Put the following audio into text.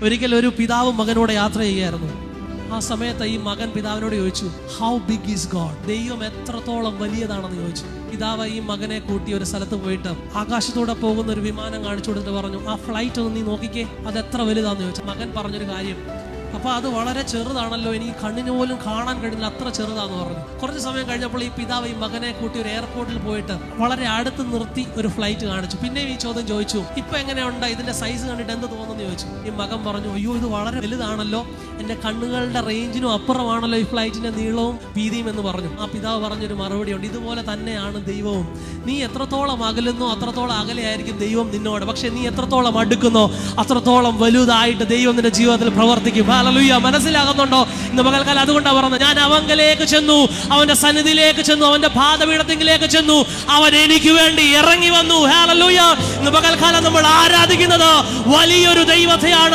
ഒരിക്കൽ ഒരു പിതാവ് മകനോട് യാത്ര ചെയ്യായിരുന്നു. ആ സമയത്ത് ഈ മകൻ പിതാവിനോട് ചോദിച്ചു, ഹൗ ബിഗ് ഈസ് ഗോഡ്? ദൈവം എത്രത്തോളം വലിയതാണെന്ന് ചോദിച്ചു. പിതാവ് ഈ മകനെ കൂട്ടി ഒരു സ്ഥലത്ത് പോയിട്ട് ആകാശത്തൂടെ പോകുന്ന ഒരു വിമാനം കാണിച്ചു കൊടുത്തിട്ട് പറഞ്ഞു, ആ ഫ്ലൈറ്റ് ഒന്ന് നീ നോക്കിക്കേ, അത് എത്ര വലുതാന്ന് ചോദിച്ചു. മകൻ പറഞ്ഞൊരു കാര്യം, അപ്പൊ അത് വളരെ ചെറുതാണല്ലോ, എനിക്ക് കണ്ണിന് പോലും കാണാൻ കഴിയുന്നില്ല, അത്ര ചെറുതാന്ന് പറഞ്ഞു. കുറച്ച് സമയം കഴിഞ്ഞപ്പോൾ ഈ പിതാവ് ഈ മകനെ കൂട്ടി ഒരു എയർപോർട്ടിൽ പോയിട്ട് വളരെ അടുത്ത് നിർത്തി ഒരു ഫ്ലൈറ്റ് കാണിച്ചു. പിന്നെയും ഈ ചോദ്യം ചോദിച്ചു, ഇപ്പൊ എങ്ങനെയുണ്ട്, ഇതിന്റെ സൈസ് കണ്ടിട്ട് എന്ത് തോന്നുന്നു ചോദിച്ചു. ഈ മകൻ പറഞ്ഞു, അയ്യോ ഇത് വളരെ വലുതാണല്ലോ, എന്റെ കണ്ണുകളുടെ റേഞ്ചിനും അപ്പുറമാണല്ലോ ഈ ഫ്ലൈറ്റിന്റെ നീളവും വീതിയും എന്ന് പറഞ്ഞു. ആ പിതാവ് പറഞ്ഞൊരു മറുപടി ഉണ്ട്, ഇതുപോലെ തന്നെയാണ് ദൈവവും. നീ എത്രത്തോളം അകലുന്നോ അത്രത്തോളം അകലെയായിരിക്കും ദൈവം നിന്നോട്. പക്ഷെ നീ എത്രത്തോളം അടുക്കുന്നോ അത്രത്തോളം വലുതായിട്ട് ദൈവം നിന്റെ ജീവിതത്തിൽ പ്രവർത്തിക്കും. ഹല്ലേലൂയ. മനസ്സിലാകുന്നുണ്ടോ ഇന്ന് പകൽക്കാലം? അതുകൊണ്ടാണ് പറഞ്ഞത്, ഞാൻ അവങ്കലേക്ക് ചെന്നു, അവന്റെ സന്നിധിയിലേക്ക് ചെന്നു, അവന്റെ പാദപീഠത്തിലേക്ക് ചെന്നു, അവൻ എനിക്ക് വേണ്ടി ഇറങ്ങി വന്നു. ഹല്ലേലൂയ. ഇന്ന് പകൽക്കാലം നമ്മൾ ആരാധിക്കുന്നത് വലിയൊരു ദൈവത്തെയാണ്.